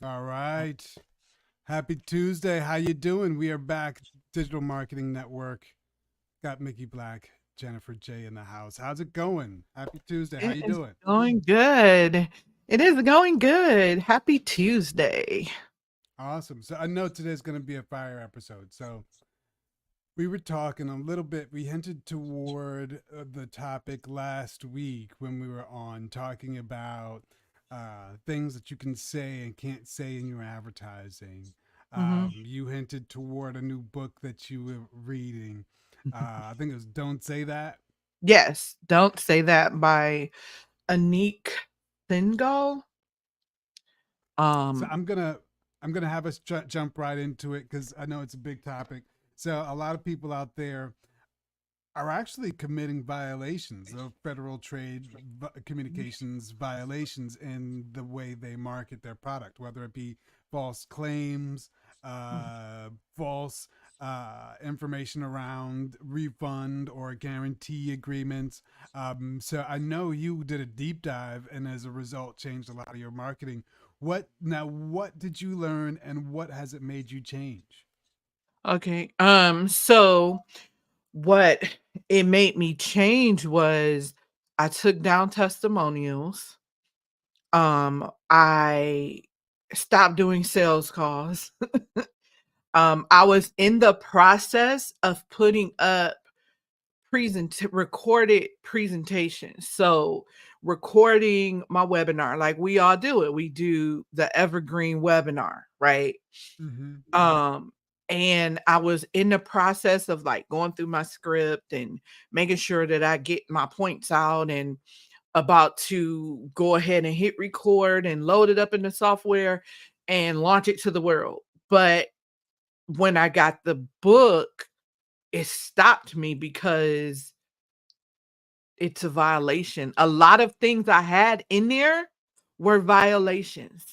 All right. Happy Tuesday. How you doing? We are back. Digital Marketing Network. Got Mickey Black, Jennifer J in the house. How's it going? Happy Tuesday. How It you is doing? going good. It is going good. Happy Tuesday. Awesome. So I know today's going to be a fire episode. So we were talking a little bit. We hinted toward the topic last week when we were on talking about things that you can say and can't say in your advertising. hmm You hinted toward a new book that you were reading. I think it was "Don't Say That." Yes, Don't Say That by Anik Singal. So Um, I'm gonna have us jump right into it because I know it's a big topic. So a lot of people out there are actually committing violations of federal trade communications violations in the way they market their product, whether it be false claims, false information around refund or guarantee agreements. So I know you did a deep dive and as a result changed a lot of your marketing. What did you learn and what has it made you change? okay. So what it made me change was I took down testimonials. I stopped doing sales calls. I was in the process of putting up recorded presentations. So recording my webinar, like we all do it. We do the evergreen webinar, right? Mm-hmm. Um, and I was in the process of like going through my script and making sure that I get my points out and about to go ahead and hit record and load it up in the software and launch it to the world. But when I got the book, it stopped me because it's a violation. A lot of things I had in there were violations.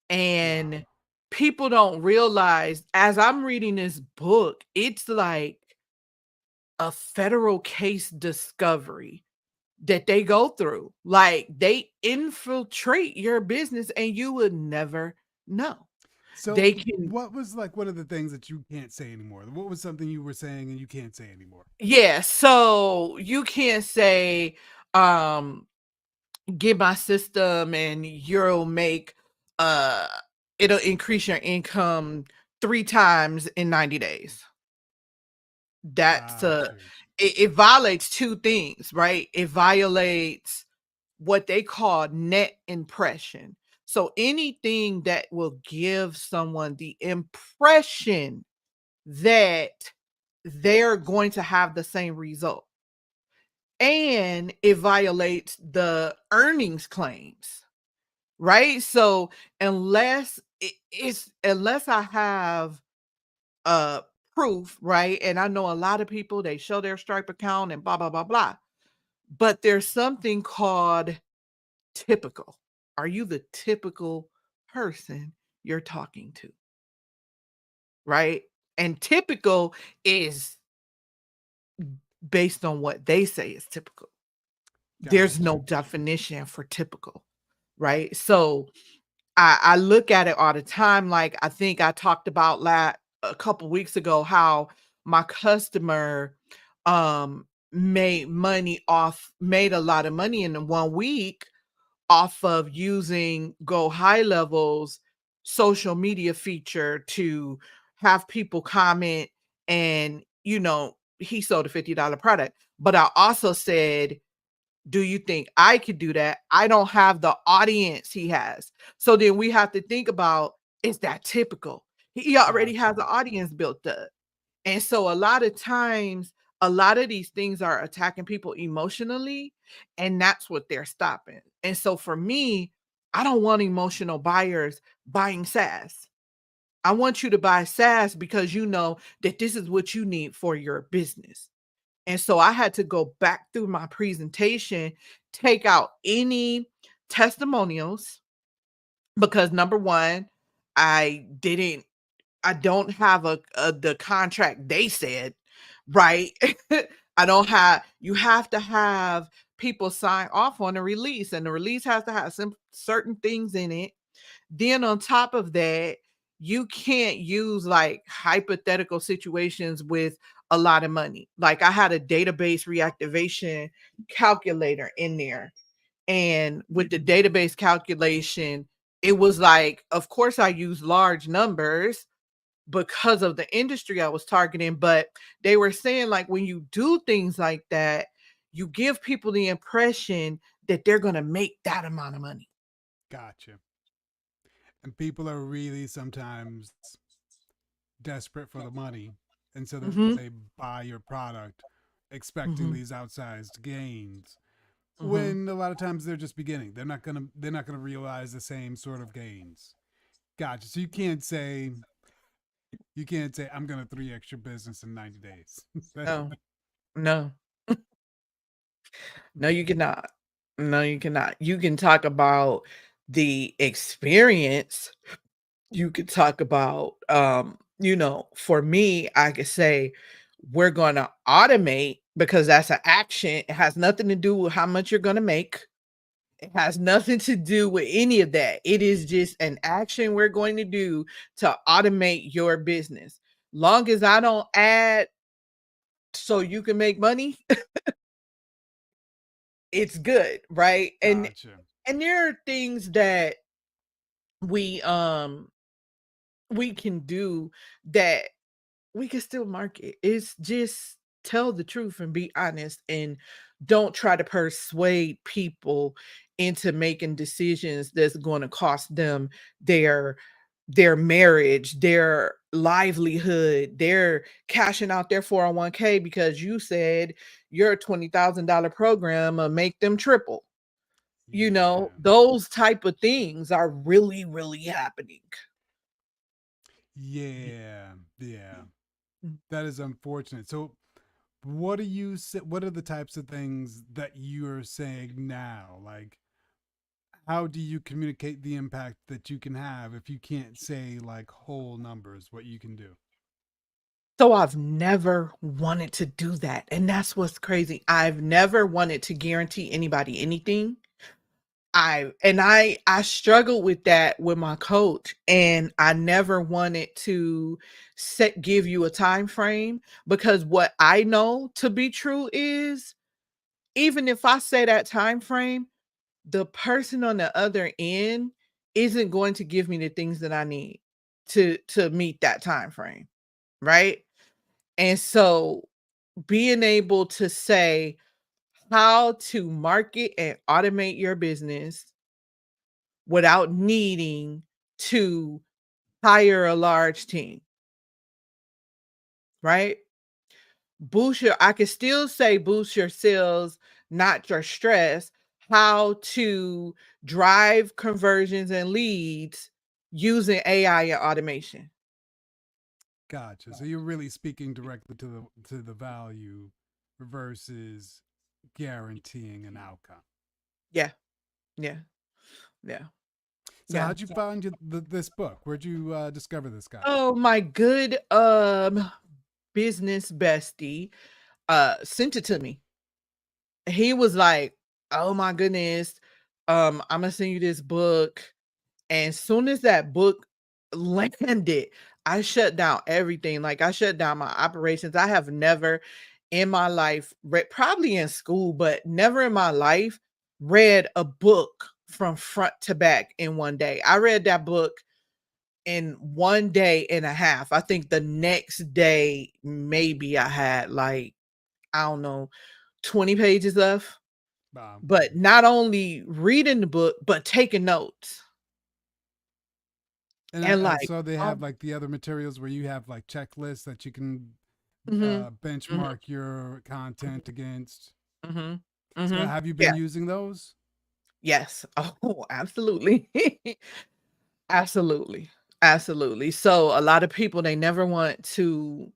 Wow. And people don't realize as I'm reading this book, it's like a federal case discovery that they go through. Like they infiltrate your business and you would never know. So, They can, what was like one of the things that you can't say anymore? What was something you were saying and you can't say anymore? yeah. So you can't say, um, get my system and you'll make uh it'll increase your income 3 times in 90 days. That's Got you. it violates two things, right? It violates what they call net impression. So anything that will give someone the impression that they're going to have the same result, and it violates the earnings claims, right? So unless I have uh proof, right? And I know a lot of people, they show their Stripe account and blah blah blah blah. But there's something called typical. Are you the typical person you're talking to? Right? And typical is based on what they say is typical. There's Got no you. definition for typical, right? So I look at it all the time. Like I think I talked about a couple weeks ago how my customer made a lot of money in the 1 week off of using Go High Level's social media feature to have people comment, and he sold a $50 product. But I also said, do you think I could do that? I don't have the audience he has. So then we have to think about, is that typical? He already Got has you. an audience built up. And so a lot of times, a lot of these things are attacking people emotionally, and that's what they're stopping. And so for me, I don't want emotional buyers buying SaaS. I want you to buy SaaS because you know that this is what you need for your business. And so I had to go back through my presentation, take out any testimonials because number one, I didn't I don't have the contract they said, right? I don't have you have to have people sign off on a release, and the release has to have some certain things in it. Then on top of that, you can't use like hypothetical situations with a lot of money. Like I had a database reactivation calculator in there. And with the database calculation, it was like, of course, I use large numbers because of the industry I was targeting. But they were saying, like, when you do things like that, you give people the impression that they're going to make that amount of money. Gotcha. And people are really sometimes desperate for the money, and so Hmm. they buy your product expecting Hmm. these outsized gains. Hmm. When a lot of times they're just beginning, they're not gonna realize the same sort of gains. Gotcha. So you can't say I'm gonna 3x your business in 90 days. No, no, no, you cannot. No, you cannot. You can talk about the experience. You could talk about, for me, I could say we're going to automate because that's an action. It has nothing to do with how much you're going to make. It has nothing to do with any of that. It is just an action we're going to do to automate your business. Long as I don't add so you can make money, it's good, right? And Gotcha. and there are things that we um we can do that we can still market. It's just tell the truth and be honest and don't try to persuade people into making decisions that's going to cost them their marriage, their livelihood, they're cashing out their 401k because you said your $20,000 program will make them triple. Yeah. Those type of things are really, really happening. Yeah. Yeah. Mm. That is unfortunate. So what are the types of things that you're saying now? Like, how do you communicate the impact that you can have if you can't say like whole numbers what you can do? So I've never wanted to do that, and that's what's crazy. I've never wanted to guarantee anybody anything. I struggled with that with my coach, and I never wanted to give you a time frame because what I know to be true is even if I say that time frame, the person on the other end isn't going to give me the things that I need to meet that time frame, right? And so being able to say how to market and automate your business without needing to hire a large team, right? I can still say boost your sales, not your stress. How to drive conversions and leads using AI and automation. Gotcha. So you're really speaking directly to the value versus guaranteeing an outcome. Yeah, yeah, yeah, So yeah. how'd you find this book? Where'd you discover this guy? Oh, my good business bestie sent it to me. He was like, "Oh my goodness, I'm gonna send you this book." And soon as that book landed, I shut down everything. Like I shut down my operations. I have never in my life read, probably in school, but never in my life read a book from front to back in one day. I read that book in 1 day and a half. I think the next day, maybe I had like, I don't know, 20 pages left. Wow. But not only reading the book, but taking notes. And And I like, saw they have um, like the other materials where you have like checklists that you can mhm, mhm, benchmark your content against. mhm, So mhm. have you Yeah, been using those? yes. Oh, absolutely. Absolutely. Absolutely. So a lot of people, they never want to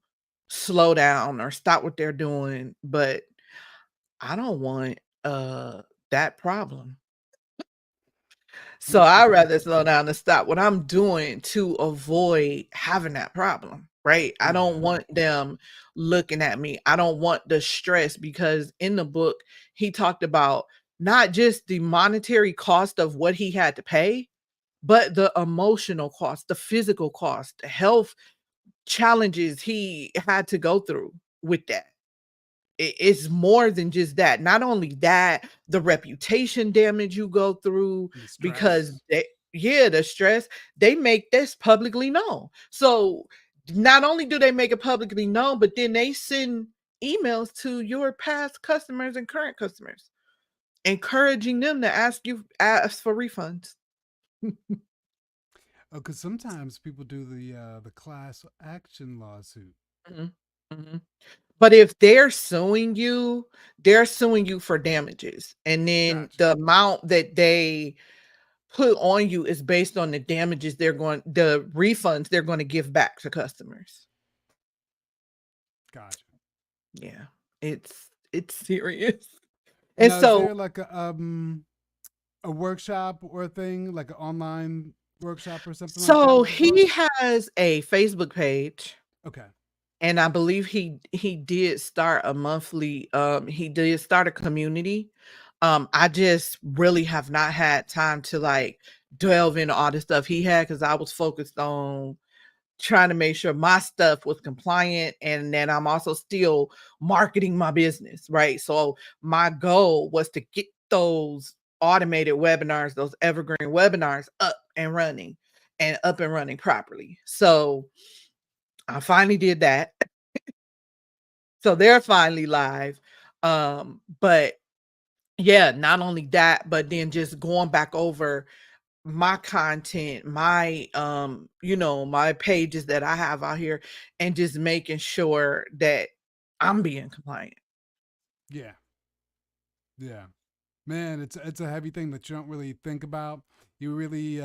slow down or stop what they're doing, but I don't want that problem. So I rather slow down and stop what I'm doing to avoid having that problem, right? I don't Yeah. want them looking at me. I don't want the stress because in the book, he talked about not just the monetary cost of what he had to pay, but the emotional cost, the physical cost, the health challenges he had to go through with that. It's more than just that. Not only that, the reputation damage you go through The because stress. they, yeah, the stress, they make this publicly known. So not only do they make it publicly known, but then they send emails to your past customers and current customers, encouraging them to ask for refunds. Oh, because sometimes people do the class action lawsuit. Mhm, mhm. But if they're suing you for damages, and then Gotcha. the amount that they put on you is based on the damages the refunds they're gonna give back to customers. Gotcha. Yeah, it's serious. And Now, is so there like a workshop or a thing, like an online workshop or something like that so with the book? he has a Facebook page, Okay. and I believe he did start a monthly, he did start a community. I just really have not had time to, like, delve into all the stuff he had because I was focused on trying to make sure my stuff was compliant, and then I'm also still marketing my business, right? So my goal was to get those automated webinars, those evergreen webinars up and running properly. So I finally did that. So they're finally live. But yeah, not only that, but then just going back over my content, my my pages that I have out here, and just making sure that I'm being compliant. Yeah. Yeah. Man, it's a heavy thing that you don't really think about. You really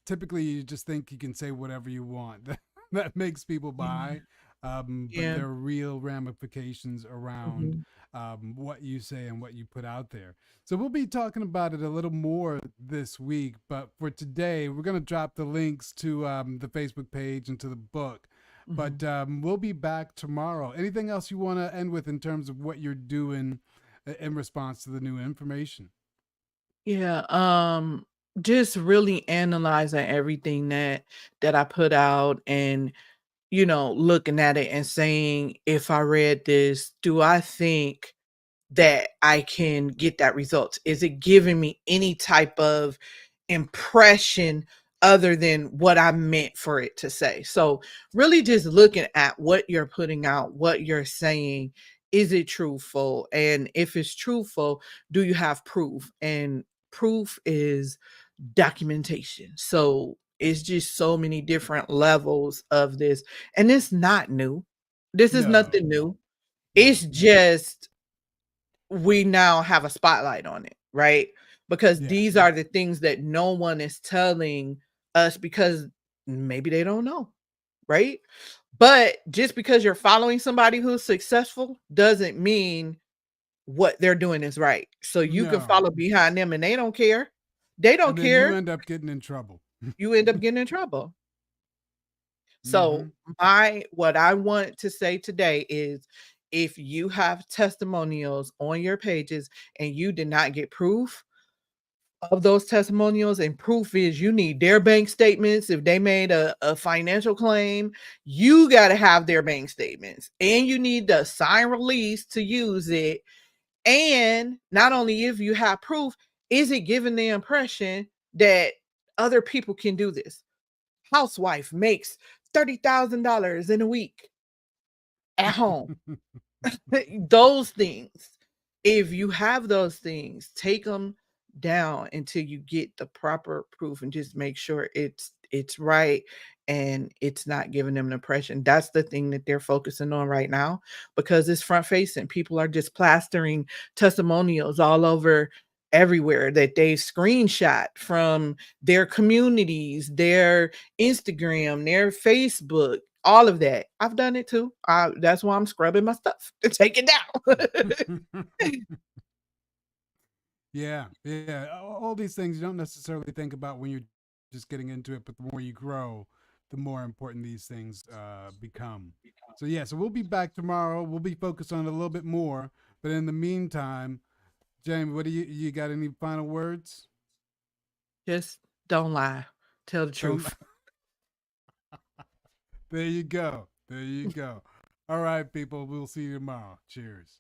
typically you just think you can say whatever you want. That makes people Yeah. buy. But Yeah. there are real ramifications around Mhm. what you say and what you put out there. So we'll be talking about it a little more this week. But for today, we're going to drop the links to the Facebook page and to the book. But Mhm. we'll be back tomorrow. Anything else you want to end with in terms of what you're doing in response to the new information? Yeah, just really analyzing everything that I put out, and looking at it and saying, if I read this, do I think that I can get that result? Is it giving me any type of impression other than what I meant for it to say? So, really just looking at what you're putting out, what you're saying, is it truthful? And if it's truthful, do you have proof? And proof is documentation. So, it's just so many different levels of this. And it's not new. This is No, nothing new. no. It's just we now have a spotlight on it, right? Because Yeah. these are the things that no one is telling us because maybe they don't know, right? But just because you're following somebody who's successful doesn't mean what they're doing is right. So you can No. follow behind them and they don't care. They don't And then you care. end up getting in trouble. You end up getting in trouble. So Hmm. my what I want to say today is, if you have testimonials on your pages and you did not get proof of those testimonials, and proof is you need their bank statements. If they made a financial claim, you got to have their bank statements, and you need the sign release to use it. And not only if you have proof, is it giving the impression that other people can do this? Housewife makes $30,000 in a week at home. Those things, if you have those things, take them down until you get the proper proof, and just make sure it's right and it's not giving them an impression. That's the thing that they're focusing on right now, because it's front facing. People are just plastering testimonials all over everywhere that they screenshot from their communities, their Instagram, their Facebook, all of that. I've done it too. That's why I'm scrubbing my stuff to take it down. Yeah, yeah. All these things you don't necessarily think about when you're just getting into it, but the more you grow, the more important these things become. So yeah, so we'll be back tomorrow. We'll be focused on it a little bit more, but in the meantime, Jamie, what do you got? Any final words? Just don't lie. Tell the Don't. truth. There you go. There you go. All right, people. We'll see you tomorrow. Cheers.